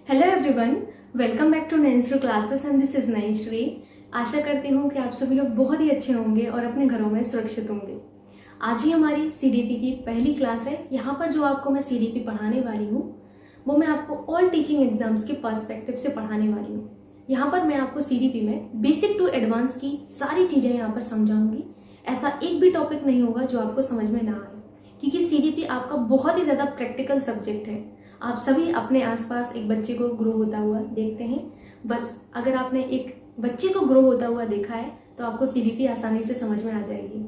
Hello everyone, welcome back to Nainsru classes and this is Nainshree. आशा करती हूँ कि आप सभी लोग बहुत ही अच्छे होंगे और अपने घरों में सुरक्षित होंगे। आज ही हमारी सीडीपी की पहली क्लास है। यहाँ पर जो आपको मैं सीडीपी पढ़ाने वाली हूँ वो मैं आपको ऑल टीचिंग एग्जाम्स के पर्सपेक्टिव से पढ़ाने वाली हूँ। यहाँ पर मैं आपको सीडीपी में बेसिक टू एडवांस की सारी चीज़ें यहाँ पर समझाऊंगी। ऐसा एक भी टॉपिक नहीं होगा जो आपको समझ में ना आए, क्योंकि सीडीपी आपका बहुत ही ज़्यादा प्रैक्टिकल सब्जेक्ट है। आप सभी अपने आसपास एक बच्चे को ग्रो होता हुआ देखते हैं। बस अगर आपने एक बच्चे को ग्रो होता हुआ देखा है तो आपको सीडीपी आसानी से समझ में आ जाएगी।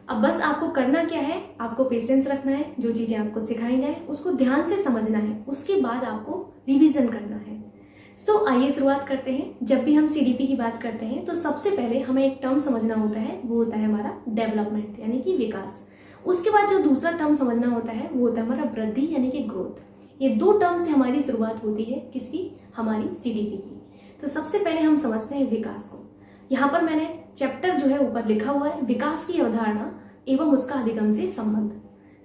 अब बस आपको करना क्या है, आपको पेशेंस रखना है। जो चीज़ें आपको सिखाई जाए उसको ध्यान से समझना है, उसके बाद आपको रिवीजन करना है। सो आइए शुरुआत करते हैं। जब भी हम सीडीपी की बात करते हैं तो सबसे पहले हमें एक टर्म समझना होता है, वो होता है हमारा डेवलपमेंट यानी कि विकास। उसके बाद जो दूसरा टर्म समझना होता है वो होता है हमारा वृद्धि यानी कि ग्रोथ। ये दो टर्म से हमारी शुरुआत होती है किसकी, हमारी सीडीपी की। तो सबसे पहले हम समझते हैं विकास को। यहाँ पर मैंने चैप्टर जो है ऊपर लिखा हुआ है, विकास की अवधारणा एवं उसका अधिगम से संबंध।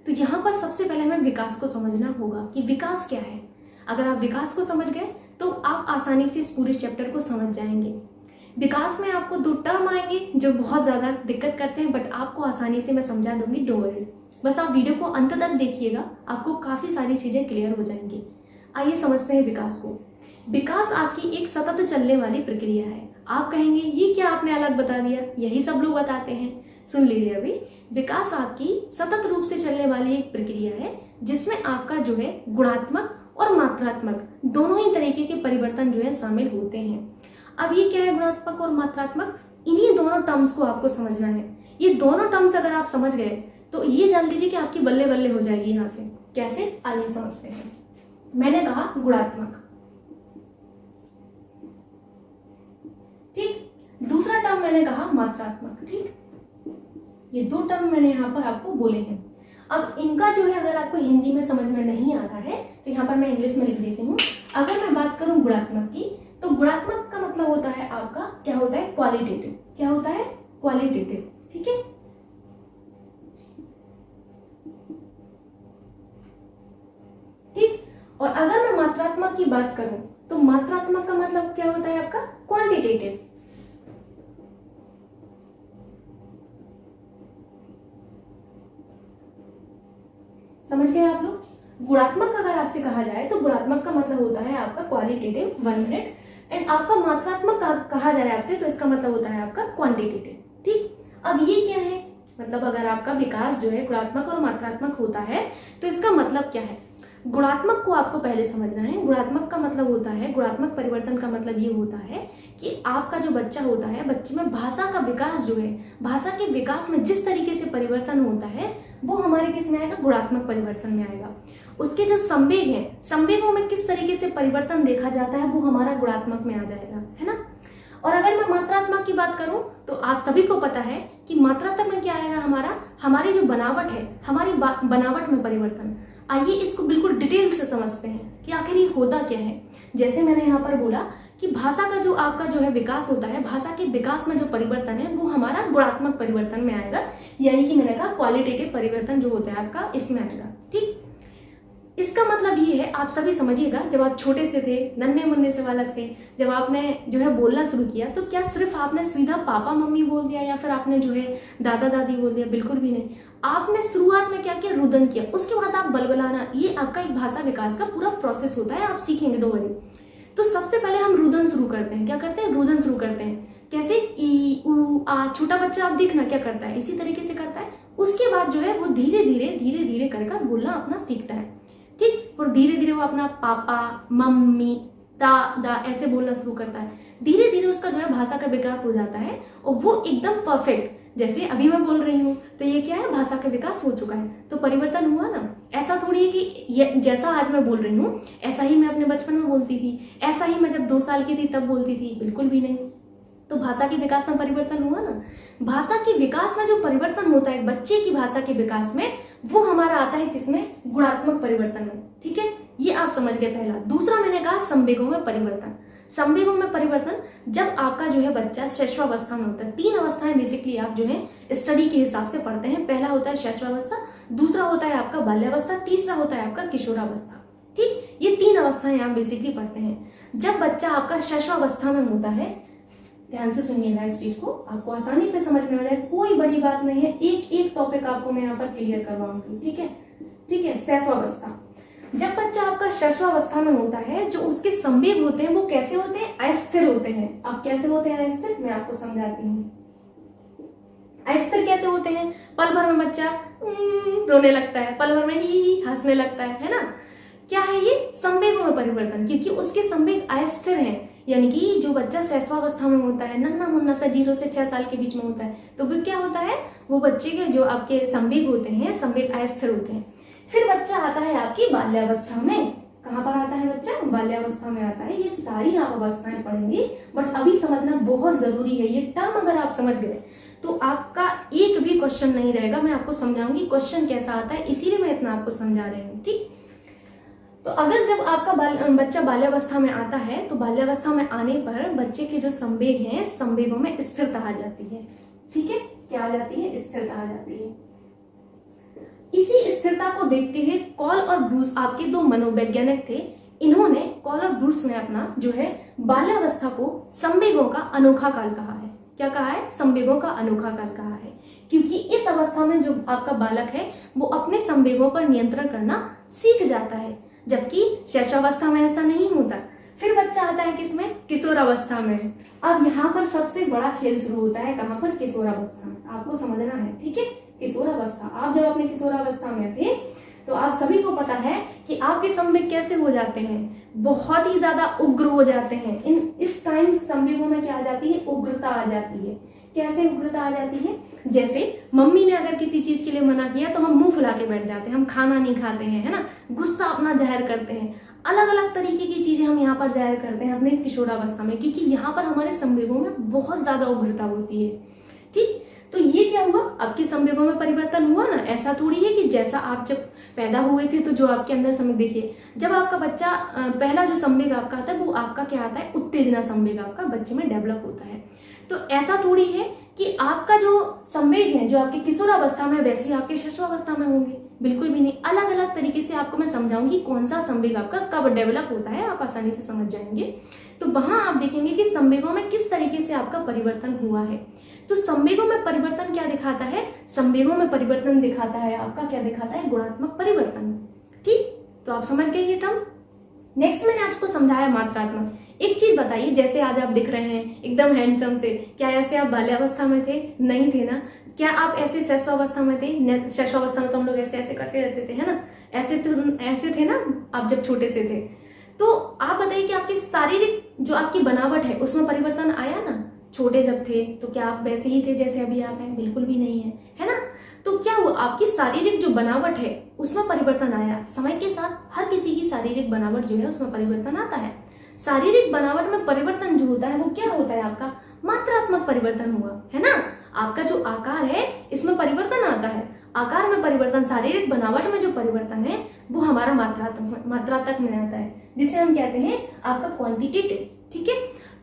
तो यहाँ पर सबसे पहले हमें विकास को समझना होगा कि विकास क्या है। अगर आप विकास को समझ गए तो आप आसानी से इस पूरे चैप्टर को समझ जाएंगे। विकास में आपको दो टर्म आएंगे जो बहुत ज़्यादा दिक्कत करते हैं, बट आपको आसानी से मैं समझा दूंगी, डोंट वरी। बस आप वीडियो को अंत तक देखिएगा, आपको काफ़ी सारी चीज़ें क्लियर हो जाएंगी। आइए समझते हैं विकास को। विकास आपकी एक सतत चलने वाली प्रक्रिया है। आप कहेंगे ये क्या आपने अलग बता दिया, यही सब लोग बताते हैं। सुन लीजिए अभी, विकास आपकी सतत रूप से चलने वाली एक प्रक्रिया है जिसमें आपका जो है गुणात्मक और मात्रात्मक दोनों ही तरीके के परिवर्तन जो है शामिल होते हैं। अब ये क्या है गुणात्मक और मात्रात्मक, इन्हीं दोनों टर्म्स को आपको समझना है। ये दोनों टर्म्स अगर आप समझ गए तो ये जान लीजिए कि आपकी बल्ले बल्ले हो जाएगी। यहाँ से कैसे, आइए समझते हैं। मैंने कहा गुणात्मक, ठीक। दूसरा टर्म मैंने कहा मात्रात्मक, ठीक। ये दो टर्म मैंने यहाँ पर आपको बोले हैं। अब इनका जो है अगर आपको हिंदी में समझ में नहीं आ रहा है तो यहाँ पर मैं इंग्लिश में लिख देती हूँ। अगर मैं बात करूँ गुणात्मक की, तो गुणात्मक का मतलब होता है आपका क्या होता है, क्वालिटेटिव। क्या होता है, क्वालिटेटिव, ठीक है। ठीक। और अगर मैं मात्रात्मक की बात करूं तो मात्रात्मक का मतलब क्या होता है आपका, क्वांटिटेटिव। समझ गए आप लोग। गुणात्मक अगर आपसे कहा जाए तो गुणात्मक का मतलब होता है आपका क्वालिटेटिव, 1 मिनट। एंड आपका मात्रात्मक कहा जाए आपसे तो इसका मतलब होता है आपका क्वांटिटेटिव, ठीक। अब ये क्या है, मतलब अगर आपका विकास जो है गुणात्मक और मात्रात्मक होता है तो इसका मतलब क्या है। गुणात्मक को आपको पहले समझना है। गुणात्मक का मतलब होता है, गुणात्मक परिवर्तन का मतलब ये होता है कि आपका जो बच्चा होता है, बच्चे में भाषा का विकास जो है, भाषा के विकास में जिस तरीके से परिवर्तन होता है वो हमारे किस में आएगा, गुणात्मक परिवर्तन में आएगा। उसके जो संवेग है, संवेगों में किस तरीके से परिवर्तन देखा जाता है वो हमारा गुणात्मक में आ जाएगा, है ना। और अगर मैं मात्रात्मक की बात करूं तो आप सभी को पता है कि मात्रात्मक में क्या आएगा, हमारी जो बनावट है, हमारी बनावट में परिवर्तन। आइए इसको बिल्कुल डिटेल से समझते हैं कि आखिर ये होता क्या है। जैसे मैंने यहाँ पर बोला कि भाषा का जो आपका जो है विकास होता है, भाषा के विकास में जो परिवर्तन है वो हमारा गुणात्मक परिवर्तन में आएगा, यानी कि मैंने कहा क्वालिटेटिव परिवर्तन जो होता है आपका इसमें आएगा, ठीक। इसका मतलब ये है, आप सभी समझिएगा, जब आप छोटे से थे, नन्हे मुन्ने से बालक थे, जब आपने जो है बोलना शुरू किया तो क्या सिर्फ आपने सीधा पापा मम्मी बोल दिया या फिर आपने जो है दादा दादी बोल दिया, बिल्कुल भी नहीं। आपने शुरुआत में क्या किया, रुदन किया, उसके बाद आप बलबलाना, ये आपका एक भाषा विकास का पूरा प्रोसेस होता है, आप सीखेंगे, डोंट वरी। तो सबसे पहले हम रुदन शुरू करते हैं। क्या करते हैं, रुदन शुरू करते हैं। कैसे, ई उ आ, छोटा बच्चा आप देखना क्या करता है, इसी तरीके से करता है। उसके बाद जो है वो धीरे धीरे कर बोलना अपना सीखता है, ठीक। और धीरे धीरे वो अपना पापा मम्मी दादा ऐसे बोलना शुरू करता है। धीरे धीरे उसका जो है भाषा का विकास हो जाता है और वो एकदम परफेक्ट, जैसे अभी मैं बोल रही हूँ तो ये क्या है, भाषा का विकास हो चुका है, तो परिवर्तन हुआ ना। ऐसा थोड़ी है कि जैसा आज मैं बोल रही हूँ ऐसा ही मैं अपने बचपन में बोलती थी, ऐसा ही मैं जब 2 साल की थी तब बोलती थी, बिल्कुल भी नहीं। तो भाषा के विकास में परिवर्तन हुआ ना। भाषा के विकास में जो परिवर्तन होता है बच्चे की भाषा के विकास में, वो हमारा आता है किसमें, गुणात्मक परिवर्तन में, ठीक है। ये आप समझ गए पहला। दूसरा मैंने कहा संवेगों में परिवर्तन। संवेगों में परिवर्तन जब आपका जो है बच्चा शैशवावस्था में होता है। 3 अवस्थाएं बेसिकली आप जो है स्टडी के हिसाब से पढ़ते हैं। पहला होता है शैशवावस्था, दूसरा होता है आपका बाल्यावस्था, तीसरा होता है आपका किशोरावस्था, ठीक। ये 3 अवस्थाएं आप बेसिकली पढ़ते हैं। जब बच्चा आपका शैशवावस्था में होता है, ध्यान से सुनिएगा इस चीज को, आपको आसानी से समझ में आ जाए, कोई बड़ी बात नहीं है, एक एक टॉपिक आपको मैं यहाँ पर क्लियर करवाऊंगी, ठीक है, ठीक है। शैशवावस्था, जब बच्चा आपका शैशवावस्था में होता है, जो उसके संवेग होते हैं वो कैसे होते हैं, अस्थिर होते हैं। अब कैसे होते हैं अस्थिर, मैं आपको समझाती हूँ। अस्थिर कैसे होते हैं, पल भर में बच्चा रोने लगता है, पल भर में ही हंसने लगता है ना। क्या है ये, संवेगों में परिवर्तन, क्योंकि उसके संवेग अस्थिर हैं। यानी कि जो बच्चा शैशवावस्था में होता है, नन्हा मुन्ना सा 0 से 6 साल के बीच में होता है, तो वो क्या होता है, वो बच्चे के जो आपके संवेग होते हैं, संवेग अस्थिर होते हैं। फिर बच्चा आता है आपकी बाल्यावस्था में। कहाँ पर आता है बच्चा, बाल्यावस्था में आता है। ये सारी आप अवस्थाएं पढ़ेंगे, बट अभी समझना बहुत जरूरी है। ये टर्म अगर आप समझ गए तो आपका एक भी क्वेश्चन नहीं रहेगा। मैं आपको समझाऊंगी क्वेश्चन कैसा आता है, इसीलिए मैं इतना आपको समझा रही हूँ, ठीक। तो अगर जब आपका बच्चा बाल्यावस्था में आता है, तो बाल्यावस्था में आने पर बच्चे के जो संवेग हैं, संवेगों में स्थिरता आ जाती है, ठीक है। क्या आ जाती है, स्थिरता आ जाती है। इसी स्थिरता को देखते हुए कॉल और ब्रूस, आपके 2 मनोवैज्ञानिक थे, इन्होंने, कॉल और ब्रूस ने अपना जो है बाल्यावस्था को संवेगों का अनोखा काल कहा है। क्या कहा है, संवेगों का अनोखा काल कहा है, क्योंकि इस अवस्था में जो आपका बालक है वो अपने संवेगों पर नियंत्रण करना सीख जाता है, जबकि शैशवावस्था में ऐसा नहीं होता। फिर बच्चा आता है किसमें, किशोरावस्था में। अब यहाँ पर सबसे बड़ा खेल शुरू होता है, कहाँ पर, किशोरावस्था में। आपको समझना है, ठीक है। किशोरावस्था, आप जब अपने किशोरावस्था में थे तो आप सभी को पता है कि आपके संवेग कैसे हो जाते हैं, बहुत ही ज्यादा उग्र हो जाते हैं। इस टाइम संवेगों में क्या आ जाती है, उग्रता आ जाती है। कैसे उग्रता आ जाती है, जैसे मम्मी ने अगर किसी चीज के लिए मना किया तो हम मुंह फुला के बैठ जाते हैं, हम खाना नहीं खाते हैं, है ना, गुस्सा अपना जाहिर करते हैं, अलग अलग तरीके की चीजें हम यहाँ पर जाहिर करते हैं अपने किशोरावस्था में, क्योंकि यहाँ पर हमारे संवेगों में बहुत ज्यादा उग्रता होती है, ठीक। तो ये क्या हुआ, आपके संवेगों में परिवर्तन हुआ ना। ऐसा थोड़ी है कि जैसा आप जब पैदा हुए थे तो जो आपके अंदर संवेग, देखिए जब आपका बच्चा पहला जो संवेग आपका आता है वो आपका क्या आता है, उत्तेजना संवेग आपका बच्चे में डेवलप होता है। तो ऐसा थोड़ी है कि आपका जो संवेग है जो आपके किशोरावस्था में वैसे आपके शैशवावस्था में होंगे, बिल्कुल भी नहीं। अलग अलग तरीके से आपको मैं समझाऊंगी कौन सा संवेग आपका कब डेवलप होता है, आप आसानी से समझ जाएंगे। तो वहां आप देखेंगे कि संवेगों में किस तरीके से आपका परिवर्तन हुआ है। तो संवेगों में परिवर्तन क्या दिखाता है, संवेगों में परिवर्तन दिखाता है आपका, क्या दिखाता है, गुणात्मक परिवर्तन, ठीक। तो आप समझ गए ये टर्म। नेक्स्ट मैंने आपको समझाया मात्रात्मक। एक चीज बताइए, जैसे आज आप दिख रहे हैं एकदम हैंडसम से, क्या ऐसे आप बाल्यावस्था में थे, नहीं थे ना। क्या आप ऐसे शैशवावस्था में थे, शैशवावस्था में तो हम लोग ऐसे ऐसे करते रहते थे, है ना, ऐसे थे ना आप जब छोटे से थे। तो आप बताइए कि आपकी शारीरिक जो आपकी बनावट है उसमें परिवर्तन आया ना। छोटे जब थे तो क्या आप वैसे ही थे जैसे अभी आप हैं, बिल्कुल भी नहीं है ना। तो क्या हुआ, आपकी शारीरिक जो बनावट है उसमें परिवर्तन आया। समय के साथ हर किसी की शारीरिक बनावट जो है उसमें परिवर्तन आता है। शारीरिक बनावट में परिवर्तन जो होता है वो क्या होता है, आपका मात्रात्मक परिवर्तन हुआ, है ना। आपका जो आकार है इसमें परिवर्तन आता है, आकार में परिवर्तन, शारीरिक बनावट में जो परिवर्तन है वो हमारा मात्रात्मक में आता है, जिसे हम कहते हैं आपका क्वांटिटेटिव, ठीक है।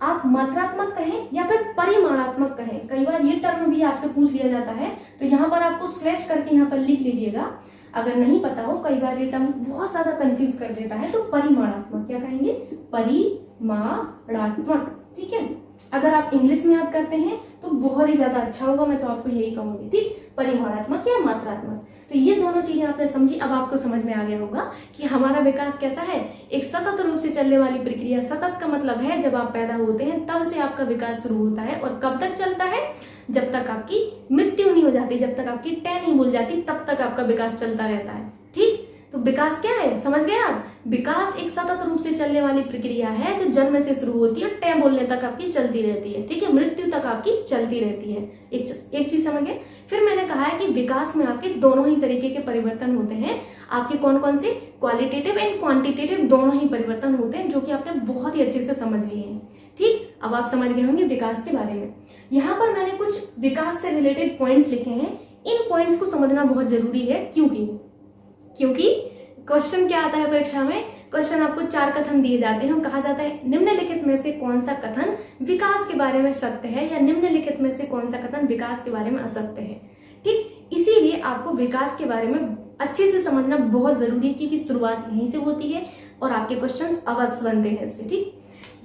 आप मात्रात्मक कहें या फिर परिमाणात्मक कहें, कई बार ये टर्म भी आपसे पूछ लिया जाता है, तो यहाँ पर आपको स्लैश करके यहाँ पर लिख लीजिएगा, अगर नहीं पता हो। कई बार ये टर्म बहुत ज्यादा कंफ्यूज कर देता है। तो परिमाणात्मक क्या कहेंगे, परिमाणात्मक, ठीक है। अगर आप इंग्लिश में याद करते हैं तो बहुत ही ज्यादा अच्छा होगा, मैं तो आपको यही कहूंगी, ठीक। परिमाणात्मक या मात्रात्मक, तो ये दोनों चीजें आपने समझी। अब आपको समझ में आ गया होगा कि हमारा विकास कैसा है, एक सतत रूप से चलने वाली प्रक्रिया। सतत का मतलब है जब आप पैदा होते हैं तब से आपका विकास शुरू होता है, और कब तक चलता है, जब तक आपकी मृत्यु नहीं हो जाती, जब तक आपकी टै नहीं भूल जाती, तब तक आपका विकास चलता रहता है, ठीक। तो विकास क्या है, समझ गए आप। विकास एक सतत रूप से चलने वाली प्रक्रिया है जो जन्म से शुरू होती है और टै बोलने तक आपकी चलती रहती है, ठीक है, मृत्यु तक आपकी चलती रहती है। एक चीज समझ गए। फिर मैंने कहा है कि विकास में आपके दोनों ही तरीके के परिवर्तन होते हैं। आपके कौन कौन से, क्वालिटेटिव एंड क्वांटिटेटिव दोनों ही परिवर्तन होते हैं, जो कि आपने बहुत ही अच्छे से समझ लिए हैं, ठीक। अब आप समझ गए होंगे विकास के बारे में। यहाँ पर मैंने कुछ विकास से रिलेटेड पॉइंट्स लिखे हैं। इन पॉइंट्स को समझना बहुत जरूरी है, क्योंकि क्वेश्चन क्या आता है परीक्षा में, क्वेश्चन आपको 4 कथन दिए जाते हैं। कहा जाता है निम्नलिखित में से कौन सा कथन विकास के बारे में सत्य है, या निम्नलिखित में से कौन सा कथन विकास के बारे में असत्य है, ठीक। इसीलिए आपको विकास के बारे में अच्छे से समझना बहुत जरूरी है, क्योंकि शुरुआत यहीं से होती है और आपके क्वेश्चंस अवश्य बनते हैं इससे। ठीक,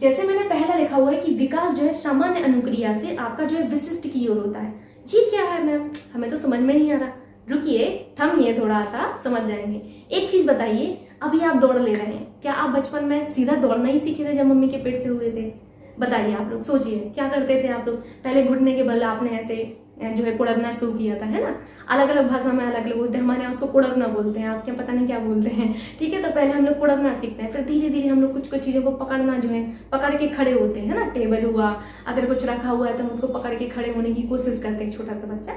जैसे मैंने पहला लिखा हुआ है कि विकास जो है सामान्य अनुक्रिया से आपका जो है विशिष्ट की ओर होता है। ये क्या है मैम, हमें तो समझ में नहीं आ रहा। रुकिए, थमिए, थोड़ा सा समझ जाएंगे। एक चीज बताइए, अभी आप दौड़ ले रहे हैं, क्या आप बचपन में सीधा दौड़ना ही सीखे थे जब मम्मी के पेट से हुए थे? बताइए, आप लोग सोचिए क्या करते थे आप लोग। पहले घुटने के बल आपने ऐसे जो है कुड़कना शुरू किया था, है ना। अलग अलग भाषा में अलग अलग बोलते हैं, हमारे यहाँ उसको कुड़कना बोलते हैं, आप क्या पता नहीं क्या बोलते हैं। ठीक है, तो पहले हम लोग कुड़कना सीखते हैं, फिर धीरे धीरे हम लोग कुछ कुछ चीजों को पकड़ना जो है पकड़ के खड़े होते हैं ना। टेबल हुआ, अगर कुछ रखा हुआ है तो हम उसको पकड़ के खड़े होने की कोशिश करते हैं। छोटा सा बच्चा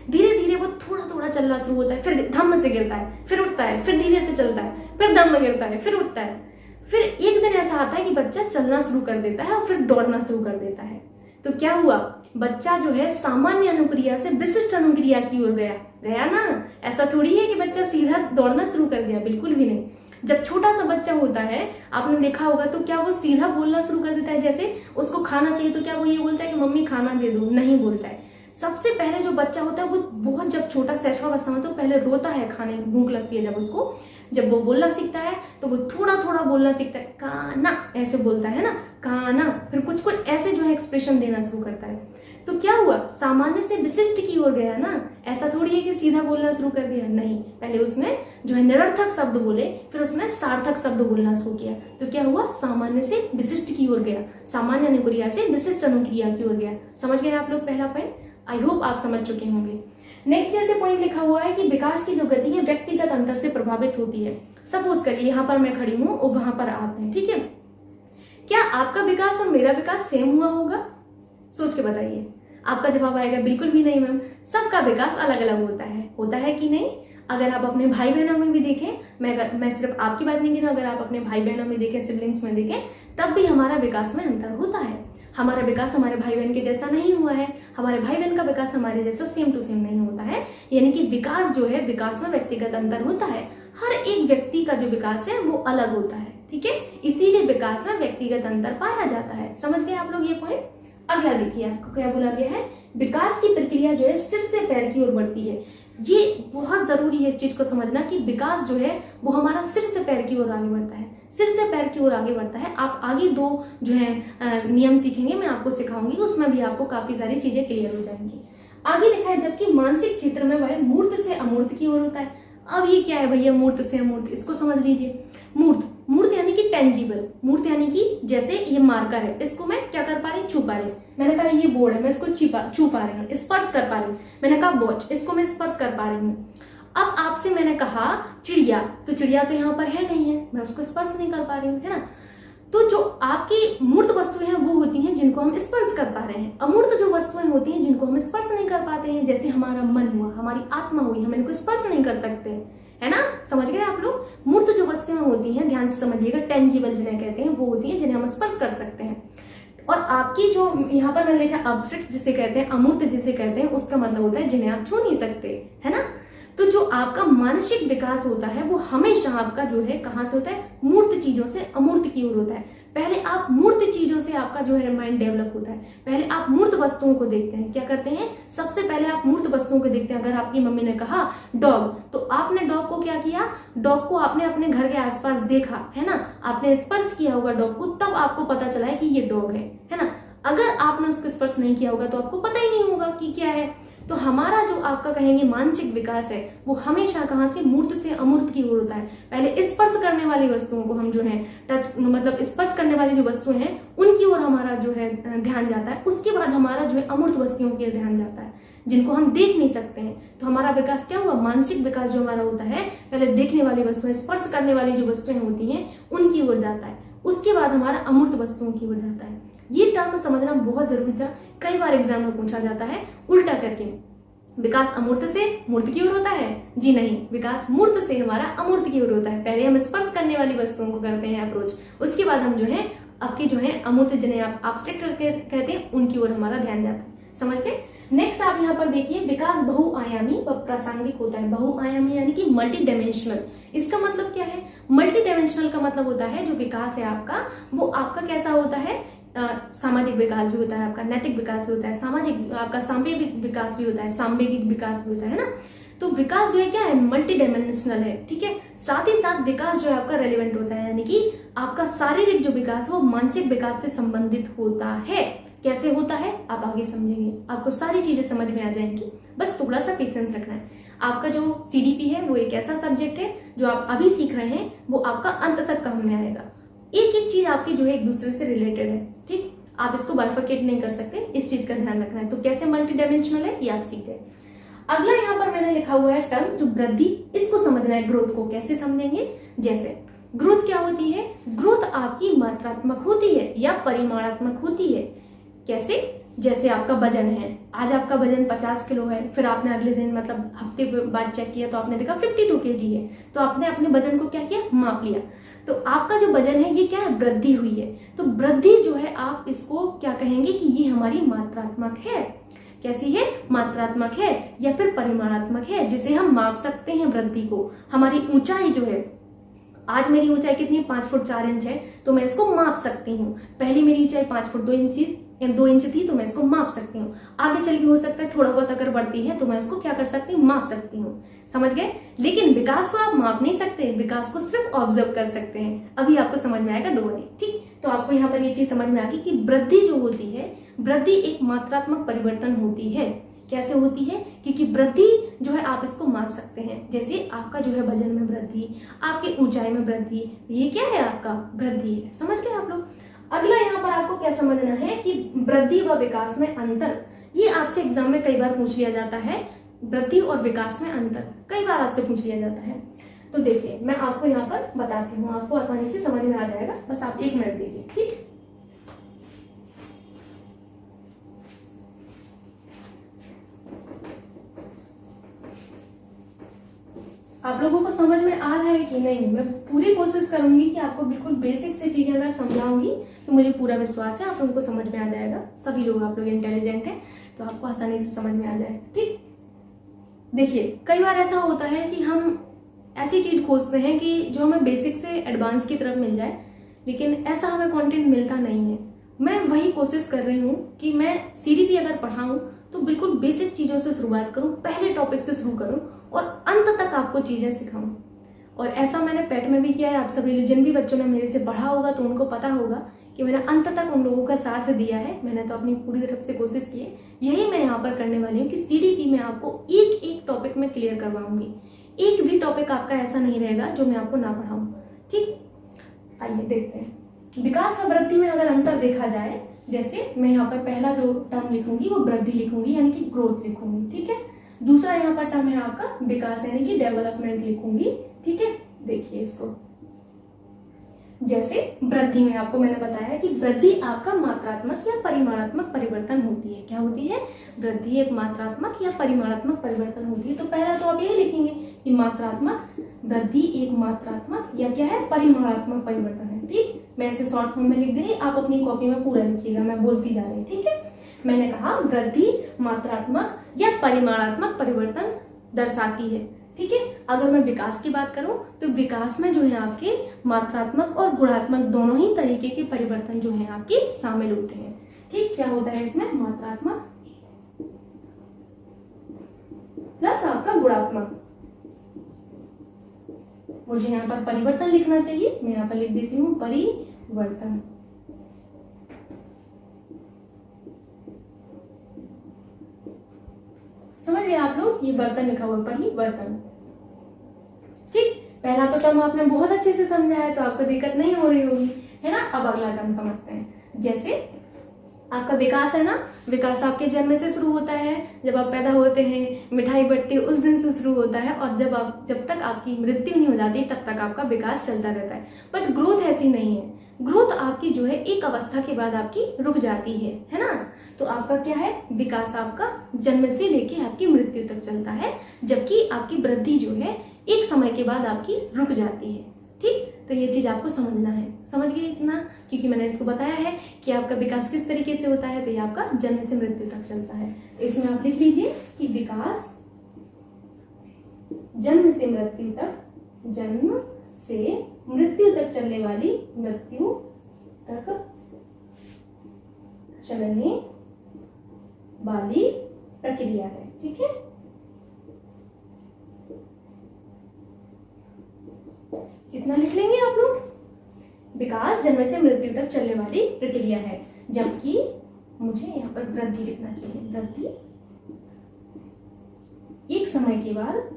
धीरे धीरे वो थोड़ा थोड़ा चलना शुरू होता है, फिर धम्म से गिरता है, फिर उठता है, फिर धीरे से चलता है, फिर दम में गिरता है, फिर उठता है। फिर एक दिन ऐसा आता है कि बच्चा चलना शुरू कर देता है और फिर दौड़ना शुरू कर देता है। तो क्या हुआ, बच्चा जो है सामान्य अनुक्रिया से विशिष्ट अनुक्रिया की ओर गया। गया ना, ऐसा थोड़ी है कि बच्चा सीधा दौड़ना शुरू कर दिया, बिल्कुल भी नहीं। जब छोटा सा बच्चा होता है, आपने देखा होगा, तो क्या वो सीधा बोलना शुरू कर देता है? जैसे उसको खाना चाहिए तो क्या वो ये बोलता है कि मम्मी खाना दे दो? नहीं बोलता है। सबसे पहले जो बच्चा होता है वो बहुत, जब छोटा शैशवावस्था में, तो पहले रोता है, खाने भूख लगती है जब उसको। जब वो बोलना सीखता है तो वो थोड़ा थोड़ा बोलना सीखता है, काना ऐसे बोलता है ना, काना। फिर कुछ कुछ ऐसे जो है एक्सप्रेशन देना शुरू करता है। तो क्या हुआ, सामान्य से विशिष्ट की ओर गया ना। ऐसा थोड़ी है कि सीधा बोलना शुरू कर दिया, नहीं। पहले उसने जो है निरर्थक शब्द बोले, फिर उसने सार्थक शब्द बोलना शुरू किया। तो क्या हुआ, सामान्य से विशिष्ट की ओर गया, सामान्य अनुक्रिया से विशिष्ट अनुक्रिया की ओर गया। समझ गए आप लोग पहला पॉइंट? आई होप आप समझ चुके होंगे। नेक्स्ट जैसे पॉइंट लिखा हुआ है कि विकास की जो गति है व्यक्तिगत अंतर से प्रभावित होती है। सपोज करिए यहाँ पर मैं खड़ी हूँ और वहां पर आप हैं, ठीक है। क्या आपका विकास और मेरा विकास सेम हुआ होगा? सोच के बताइए। आपका जवाब आएगा बिल्कुल भी नहीं मैम, सबका विकास अलग अलग होता है कि नहीं। अगर आप अपने भाई बहनों में भी देखें, मैं सिर्फ आपकी बात नहीं कर रहा, अगर आप अपने भाई बहनों में देखें, सिबलिंग्स में देखें, तब भी हमारा विकास में अंतर होता है। हमारा विकास हमारे भाई बहन के जैसा नहीं हुआ है, हमारे भाई बहन का विकास हमारे जैसा सेम टू सेम नहीं होता है। यानी कि विकास जो है, विकास में व्यक्तिगत अंतर होता है। हर एक व्यक्ति का जो विकास है वो अलग होता है, ठीक है। इसीलिए विकास में व्यक्तिगत अंतर पाया जाता है। समझ गए आप लोग ये पॉइंट? अगला देखिए, आपको क्या बोला गया है, विकास की प्रक्रिया जो है सिर से पैर की ओर बढ़ती है। ये बहुत जरूरी है इस चीज को समझना कि विकास जो है वो हमारा सिर से पैर की ओर आगे बढ़ता है, सिर से पैर की ओर आगे बढ़ता है। आप आगे दो जो है नियम सीखेंगे, मैं आपको सिखाऊंगी, उसमें भी आपको काफी सारी चीजें क्लियर हो जाएंगी। आगे लिखा है, जबकि मानसिक क्षेत्र में वह मूर्त से अमूर्त की ओर होता है। अब ये क्या है भैया, मूर्त से अमूर्त? इसको समझ लीजिए। मूर्त यानी कि टेंजिबल, मूर्त यानी कि जैसे ये मार्कर है, इसको मैं क्या कर पा रही हूँ, छू पा रही हूँ। मैंने कहा ये बोर्ड है, मैं इसको छू पा रही हूँ, स्पर्श कर पा रही हूँ। मैंने कहा वॉच, इसको मैं स्पर्श कर पा रही हूँ। अब आपसे मैंने कहा चिड़िया, तो चिड़िया तो यहाँ पर है नहीं है, मैं उसको स्पर्श नहीं कर पा रही हूँ, है ना। तो जो आपकी मूर्त वस्तुएं हैं वो होती हैं जिनको हम स्पर्श कर पा रहे हैं। अमूर्त जो वस्तुएं होती हैं जिनको हम स्पर्श नहीं कर पाते हैं, जैसे हमारा मन हुआ, हमारी आत्मा हुई, हम इनको स्पर्श नहीं कर सकते, है ना। समझ गए आप लोग? मूर्त जो वस्तुएं होती हैं, ध्यान से समझिएगा, टेंजिबल जिन्हें कहते हैं, वो होती हैं जिन्हें हम स्पर्श कर सकते हैं। और आपकी जो यहाँ पर मैंने लिखा अब्स्ट्रैक्ट जिसे कहते हैं, अमूर्त जिसे कहते हैं, उसका मतलब होता है जिन्हें आप छू नहीं सकते, है ना। तो जो आपका मानसिक विकास होता है वो हमेशा आपका जो है कहाँ से होता है, मूर्त चीजों से अमूर्त की ओर होता है। पहले आप मूर्त चीजों से आपका जो है माइंड डेवलप होता है। पहले आप मूर्त वस्तुओं को देखते हैं, क्या करते हैं, सबसे पहले आप मूर्त वस्तुओं को देखते हैं। अगर आपकी मम्मी ने कहा डॉग, तो आपने डॉग को क्या किया, डॉग को आपने अपने घर के आसपास देखा, है ना, आपने स्पर्श किया होगा डॉग को, तब आपको पता चला है कि ये डॉग है ना। अगर आपने उसको स्पर्श नहीं किया होगा तो आपको पता ही नहीं होगा कि क्या है। तो हमारा जो आपका कहेंगे मानसिक विकास है वो हमेशा कहाँ से, मूर्त से अमूर्त की ओर होता है। पहले स्पर्श करने वाली वस्तुओं को हम जो है टच, मतलब स्पर्श करने वाली जो वस्तुएं हैं उनकी ओर हमारा जो है ध्यान जाता है। उसके बाद हमारा जो है अमूर्त वस्तुओं की ओर ध्यान जाता है जिनको हम देख नहीं सकते हैं। तो हमारा विकास क्या हुआ, मानसिक विकास जो हमारा होता है, पहले देखने वाली वस्तुएं, स्पर्श करने वाली जो वस्तुएं होती हैं उनकी ओर जाता है, उसके बाद हमारा अमूर्त वस्तुओं की ओर जाता है। ये टर्म समझना बहुत जरूरी था, कई बार एग्जाम में पूछा जाता है उल्टा करके। विकास अमूर्त से मूर्त की ओर होता है? जी नहीं, विकास मूर्त से हमारा अमूर्त की ओर होता है। पहले हम स्पर्श करने वाली वस्तुओं को करते हैं अप्रोच, उसके बाद हम जो है आपके जो है अमूर्त जिन्हें आप एब्स्ट्रैक्ट कहते हैं उनकी ओर हमारा ध्यान जाता है। समझ गए? नेक्स्ट आप यहाँ पर देखिए, विकास बहुआयामी व प्रासंगिक होता है। बहुआयामी यानी कि मल्टी डायमेंशनल। इसका मतलब क्या है, मल्टी डायमेंशनल का मतलब होता है जो विकास है आपका वो आपका कैसा होता है, सामाजिक विकास भी होता है आपका, नैतिक विकास भी होता है, सामाजिक आपका सांवेगिक विकास भी होता है, सांवेगिक विकास भी होता है ना। तो विकास जो है क्या है, मल्टी डायमेंशनल है, ठीक है। साथ ही साथ विकास जो है आपका रेलिवेंट होता है, यानी कि आपका शारीरिक जो विकास वो मानसिक विकास से संबंधित होता है। कैसे होता है आप आगे समझेंगे, आपको सारी चीजें समझ में आ जाएंगी, बस थोड़ा सा पेशेंस रखना है। आपका जो सीडीपी है वो एक ऐसा सब्जेक्ट है जो आप अभी सीख रहे हैं, वो आपका अंत तक काम में आएगा। एक एक चीज आपकी जो है एक दूसरे से रिलेटेड है, ठीक। आप इसको बाइफरकेट नहीं कर सकते, इस चीज का ध्यान रखना है। तो कैसे मल्टी डायमेंशनल है ये आप सीख गए। अगला यहाँ पर मैंने लिखा हुआ है टर्म जो वृद्धि, इसको समझना है। ग्रोथ को कैसे समझेंगे, जैसे ग्रोथ क्या होती है, ग्रोथ आपकी मात्रात्मक होती है या परिमाणात्मक होती है। कैसे, जैसे आपका वजन है, आज आपका वजन 50 किलो है, फिर आपने अगले दिन मतलब हफ्ते बाद चेक किया तो आपने देखा 52 kg है, तो आपने अपने वजन को क्या किया, माप लिया। तो आपका जो वजन है ये क्या है, वृद्धि हुई है। तो वृद्धि जो है आप इसको क्या कहेंगे कि ये हमारी मात्रात्मक है। कैसी है, मात्रात्मक है या फिर परिमाणात्मक है, जिसे हम माप सकते हैं वृद्धि को। हमारी ऊंचाई जो है, आज मेरी ऊंचाई कितनी है, 5 फुट 4 इंच है, तो मैं इसको माप सकती हूँ। पहली मेरी ऊंचाई 5 फुट 2 इंच थी, तो मैं इसको माप सकती हूँ। आगे चल के हो सकता है थोड़ा बहुत अगर बढ़ती है तो मैं इसको क्या कर सकती हूँ, माप सकती हूँ। समझ गए। लेकिन विकास को आप माप नहीं सकते, विकास को सिर्फ ऑब्जर्व कर सकते हैं। अभी आपको समझ में आएगा, डोंट वरी, ठीक। तो आपको यहाँ पर ये चीज समझ में आ गई कि वृद्धि जो होती है, वृद्धि एक मात्रात्मक परिवर्तन होती है। कैसे होती है, क्योंकि वृद्धि जो है आप इसको माप सकते हैं। जैसे आपका जो है वजन में वृद्धि, आपकी ऊंचाई में वृद्धि, ये क्या है, आपका वृद्धि है। समझ गए आप लोग। अगला यहाँ पर आपको क्या समझना है कि वृद्धि व विकास में अंतर, ये आपसे एग्जाम में कई बार पूछ लिया जाता है। वृद्धि और विकास में अंतर कई बार आपसे पूछ लिया जाता है। तो देखिए मैं आपको यहाँ पर बताती हूँ, आपको आसानी से समझ में आ जाएगा, बस आप 1 मिनट दीजिए, ठीक। आप लोगों को समझ में आ रहा है कि नहीं, मैं पूरी कोशिश करूंगी कि आपको बिल्कुल बेसिक से चीजें अगर समझाऊंगी तो मुझे पूरा विश्वास है आप लोगों को समझ में आ जाएगा। सभी लोग, आप लोग इंटेलिजेंट हैं तो आपको आसानी से समझ में आ जाए, ठीक। देखिए कई बार ऐसा होता है कि हम ऐसी चीज खोजते हैं कि जो हमें बेसिक से एडवांस की तरफ मिल जाए, लेकिन ऐसा हमें कंटेंट मिलता नहीं है। मैं वही कोशिश कर रही हूँ कि मैं सीडीपी अगर पढ़ाऊँ तो बिल्कुल बेसिक चीजों से शुरुआत करूँ, पहले टॉपिक से शुरू करूँ और अंत तक आपको चीजें सिखाऊं। और ऐसा मैंने पेट में भी किया है। आप सभी जिन भी बच्चों ने मेरे से पढ़ा होगा तो उनको पता होगा कि मैंने अंत तक उन लोगों का साथ दिया है। मैंने तो अपनी पूरी तरफ से कोशिश की है। यही मैं यहाँ पर करने वाली हूँ कि सीडीपी में आपको एक एक टॉपिक में क्लियर करवाऊंगी। एक भी टॉपिक आपका ऐसा नहीं रहेगा जो मैं आपको ना पढ़ाऊं, ठीक। आइए देखते हैं विकास और वृद्धि में अगर अंतर देखा जाए। जैसे मैं यहाँ पर पहला जो टर्म लिखूंगी वो वृद्धि लिखूंगी, यानी कि ग्रोथ लिखूंगी, ठीक है। दूसरा यहाँ पर टर्म है आपका विकास, यानी कि डेवलपमेंट लिखूंगी, ठीक है। देखिए इसको, जैसे वृद्धि में आपको मैंने बताया कि वृद्धि आपका मात्रात्मक या परिमाणात्मक परिवर्तन होती है। क्या होती है, वृद्धि एक मात्रात्मक या परिमाणात्मक परिवर्तन होती है। तो पहला तो आप यही लिखेंगे कि मात्रात्मक, वृद्धि एक मात्रात्मक या क्या है, परिमाणात्मक परिवर्तन है, ठीक। मैं इसे शॉर्ट फॉर्म में लिख दे रही, आप अपनी कॉपी में पूरा लिखिएगा, मैं बोलती जा रही, ठीक है। मैंने कहा वृद्धि मात्रात्मक या परिमाणात्मक परिवर्तन दर्शाती है, ठीक है। अगर मैं विकास की बात करूं तो विकास में जो है आपके मात्रात्मक और गुणात्मक दोनों ही तरीके के परिवर्तन जो है आपके शामिल होते हैं, ठीक। क्या होता है इसमें, मात्रात्मक प्लस आपका गुणात्मक। मुझे यहाँ पर परिवर्तन लिखना चाहिए, मैं यहाँ पर लिख देती हूँ परिवर्तन। समझ गए आप लोग, ये बर्तन लिखा हुआ है, परिवर्तन, ठीक। पहला तो टर्म आपने बहुत अच्छे से समझा है तो आपको दिक्कत नहीं हो रही होगी, है ना। अब अगला टर्म समझते हैं। जैसे आपका विकास है ना, विकास आपके जन्म से शुरू होता है, जब आप पैदा होते हैं, मिठाई बटती है उस दिन से शुरू होता है, और जब तक आपकी मृत्यु नहीं हो जाती तब तक आपका विकास चलता रहता है। बट ग्रोथ ऐसी नहीं है। ग्रोथ आपकी जो है एक अवस्था के बाद आपकी रुक जाती है ना। तो आपका क्या है, विकास आपका जन्म से लेके आपकी मृत्यु तक चलता है, जबकि आपकी वृद्धि जो है एक समय के बाद आपकी रुक जाती है, ठीक। तो ये चीज आपको समझना है। समझ गए इतना, क्योंकि मैंने इसको बताया है कि आपका विकास किस तरीके से होता है। तो ये आपका जन्म से मृत्यु तक चलता है। तो इसमें आप लिख लीजिए कि विकास जन्म से मृत्यु तक, जन्म से मृत्यु तक चलने वाली, मृत्यु तक चलने वाली प्रक्रिया है, ठीक है। इतना लिख लेंगे आप लोग। विकास जन्म से मृत्यु तक चलने वाली प्रक्रिया है, जबकि मुझे यहाँ पर वृद्धि लिखना चाहिए। वृद्धि एक समय के बाद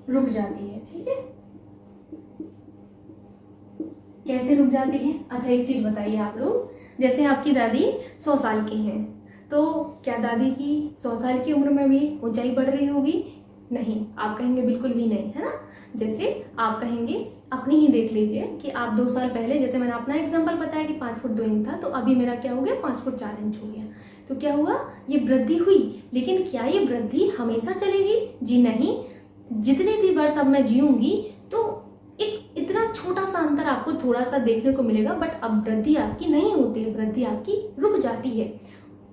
रुक जाती है। ठीक है, कैसे रुक जाती है? अच्छा एक चीज बताइए आप लोग, जैसे आपकी दादी 100 साल की हैं, तो क्या दादी की 100 साल की उम्र में भी ऊंचाई बढ़ रही होगी? नहीं, आप कहेंगे बिल्कुल भी नहीं, है ना। जैसे आप कहेंगे, अपनी ही देख लीजिए कि आप 2 साल पहले, जैसे मैंने अपना एग्जांपल बताया कि 5 फुट 2 इंच था, तो अभी मेरा क्या हो गया, 5 फुट 4 इंच हो गया। तो क्या हुआ, ये वृद्धि हुई। लेकिन क्या ये वृद्धि हमेशा चलेगी? जी नहीं। जितने भी वर्ष अब मैं जीऊंगी तो एक इतना छोटा सा अंतर आपको थोड़ा सा देखने को मिलेगा, बट अब वृद्धि आपकी नहीं होती है, वृद्धि आपकी रुक जाती है।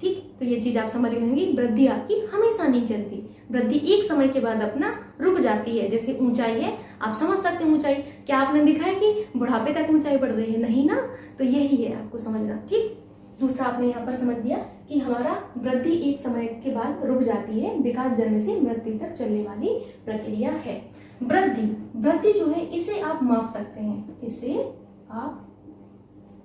ठीक, तो ये चीज आप समझ गए होंगे, वृद्धि आपकी हमेशा नहीं चलती, वृद्धि एक समय के बाद अपना रुक जाती है। जैसे ऊंचाई है, आप समझ सकते हैं ऊंचाई, क्या आपने देखा है कि बुढ़ापे तक ऊंचाई बढ़ रही है? नहीं ना। तो यही है आपको समझना। ठीक, दूसरा आपने यहाँ पर समझ लिया कि हमारा वृद्धि एक समय के बाद रुक जाती है, विकास जन्म से मृत्यु तक चलने वाली प्रक्रिया है। वृद्धि, वृद्धि जो है इसे आप माप सकते हैं, इसे आप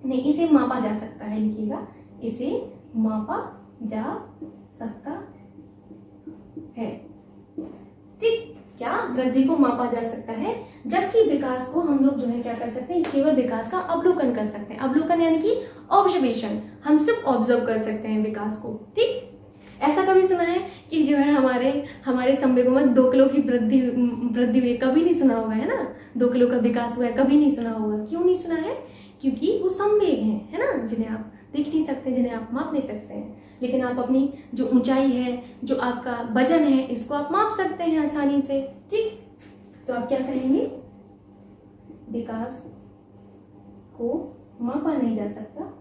नहीं, इसे मापा जा सकता है, लिखिएगा, इसे मापा जा सकता है। ठीक, क्या वृद्धि को मापा जा सकता है, जबकि विकास को हम लोग जो है क्या कर सकते हैं, केवल विकास का अवलोकन कर सकते हैं। अवलोकन यानी कि ऑब्जर्वेशन, हम सिर्फ ऑब्जर्व कर सकते हैं विकास को। ठीक, ऐसा कभी सुना है कि जो है हमारे संवेगों में 2 किलो की वृद्धि हुई? कभी नहीं सुना होगा, है ना। 2 किलो का विकास हुआ है, कभी नहीं सुना होगा। क्यों नहीं सुना है? क्योंकि वो संवेग हैं, है ना, जिन्हें आप देख नहीं सकते, जिन्हें आप माप नहीं सकते हैं। लेकिन आप अपनी जो ऊंचाई है, जो आपका वजन है, इसको आप माप सकते हैं आसानी से। ठीक, तो आप क्या कहेंगे, विकास को मापा नहीं जा सकता,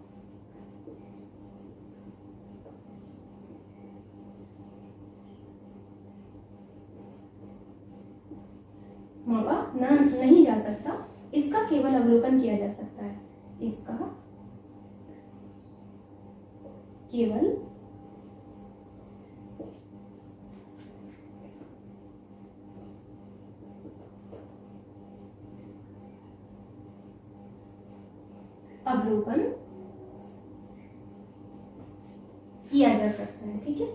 मापा नहीं जा सकता, इसका केवल अवलोकन किया जा सकता है, इसका केवल अवलोकन किया जा सकता है। ठीक है,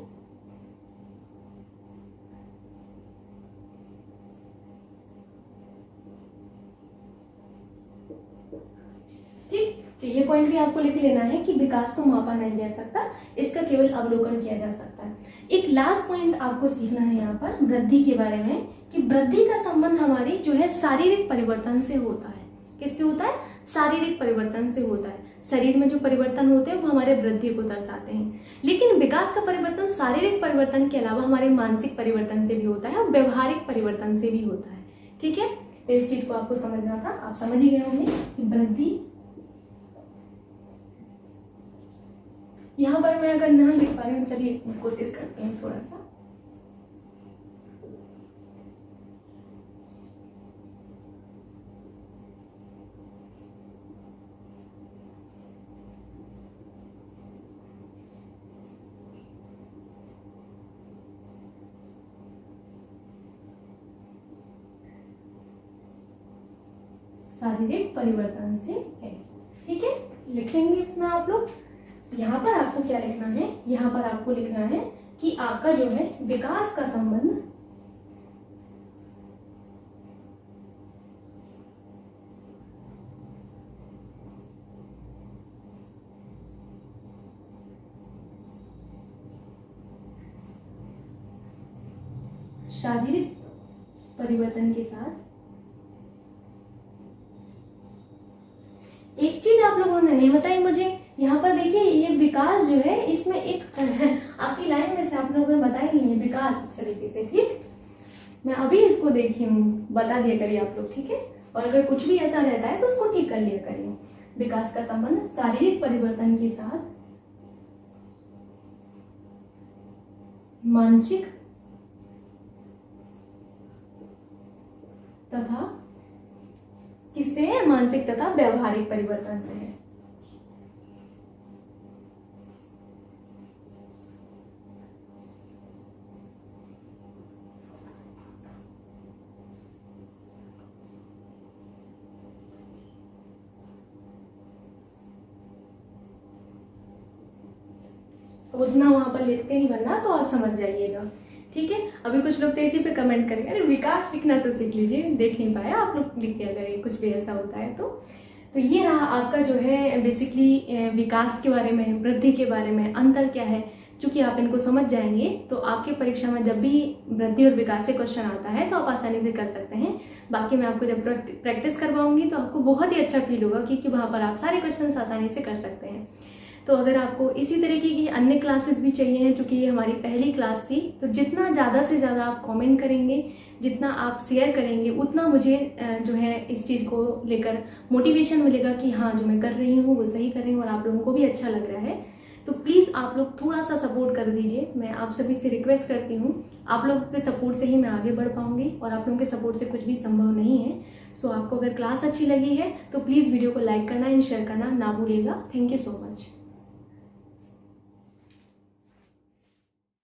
ठीक, तो ये पॉइंट भी आपको लिख लेना है कि विकास को मापा नहीं जा सकता, इसका केवल अवलोकन किया जा सकता है। एक लास्ट पॉइंट आपको सीखना है यहाँ पर वृद्धि के बारे में, कि वृद्धि का संबंध हमारी जो है शारीरिक परिवर्तन से होता है। किससे होता है? शारीरिक परिवर्तन से होता है। शरीर में जो परिवर्तन होते हैं वो हमारे वृद्धि को दर्शाते हैं। लेकिन विकास का परिवर्तन शारीरिक परिवर्तन के अलावा हमारे मानसिक परिवर्तन से भी होता है और व्यवहारिक परिवर्तन से भी होता है। ठीक है, तो इस चीज को आपको समझना था, आप समझ ही गए होंगे कि वृद्धि, यहाँ पर मैं अगर ना लिख पा रही हूँ, चलिए कोशिश करते हैं थोड़ा सा। शारीरिक परिवर्तन से है। ठीक है, लिखेंगे अपना आप लोग। यहाँ पर आपको क्या लिखना है, यहाँ पर आपको लिखना है कि आपका जो है विकास का संबंध शारीरिक परिवर्तन के साथ। एक चीज आप लोगों ने नहीं बताई मुझे, यहाँ पर देखिए ये विकास जो है इसमें एक आपकी लाइन में से आप लोगों ने बताया नहीं है विकास इस तरीके से। ठीक, मैं अभी इसको देखी हूँ, बता दिया करिए आप लोग। ठीक है, और अगर कुछ भी ऐसा रहता है तो उसको ठीक कर लिया करिए। विकास का संबंध शारीरिक परिवर्तन के साथ मानसिक तथा किससे है? मानसिक तथा व्यवहारिक परिवर्तन से है। उतना वहाँ पर लिखते नहीं बनना, तो आप समझ जाइएगा, ठीक है। अभी कुछ लोग तो इसी पे कमेंट करेंगे, अरे विकास लिखना तो सीख लीजिए, देख नहीं पाया आप लोग लिख के, अगर ये कुछ भी ऐसा होता है तो ये रहा आपका जो है बेसिकली विकास के बारे में, वृद्धि के बारे में अंतर क्या है। चूँकि आप इनको समझ जाएंगे तो आपकी परीक्षा में जब भी वृद्धि और विकास से क्वेश्चन आता है तो आप आसानी से कर सकते हैं। बाकी मैं आपको जब प्रैक्टिस करवाऊंगी तो आपको बहुत ही अच्छा फील होगा, क्योंकि वहाँ पर आप सारे क्वेश्चन आसानी से कर सकते हैं। तो अगर आपको इसी तरीके की अन्य क्लासेस भी चाहिए हैं, चूँकि ये हमारी पहली क्लास थी, तो जितना ज़्यादा से ज़्यादा आप कमेंट करेंगे, जितना आप शेयर करेंगे, उतना मुझे जो है इस चीज़ को लेकर मोटिवेशन मिलेगा कि हाँ जो मैं कर रही हूँ वो सही कर रही हूँ और आप लोगों को भी अच्छा लग रहा है। तो प्लीज़ आप लोग थोड़ा सा सपोर्ट कर दीजिए, मैं आप सभी से रिक्वेस्ट करती हूँ। आप लोगों के सपोर्ट से ही मैं आगे बढ़ पाऊँगी और आप लोगों के सपोर्ट से कुछ भी संभव नहीं है। सो आपको अगर क्लास अच्छी लगी है तो प्लीज़ वीडियो को लाइक करना एंड शेयर करना ना भूलिएगा। Thank you so much.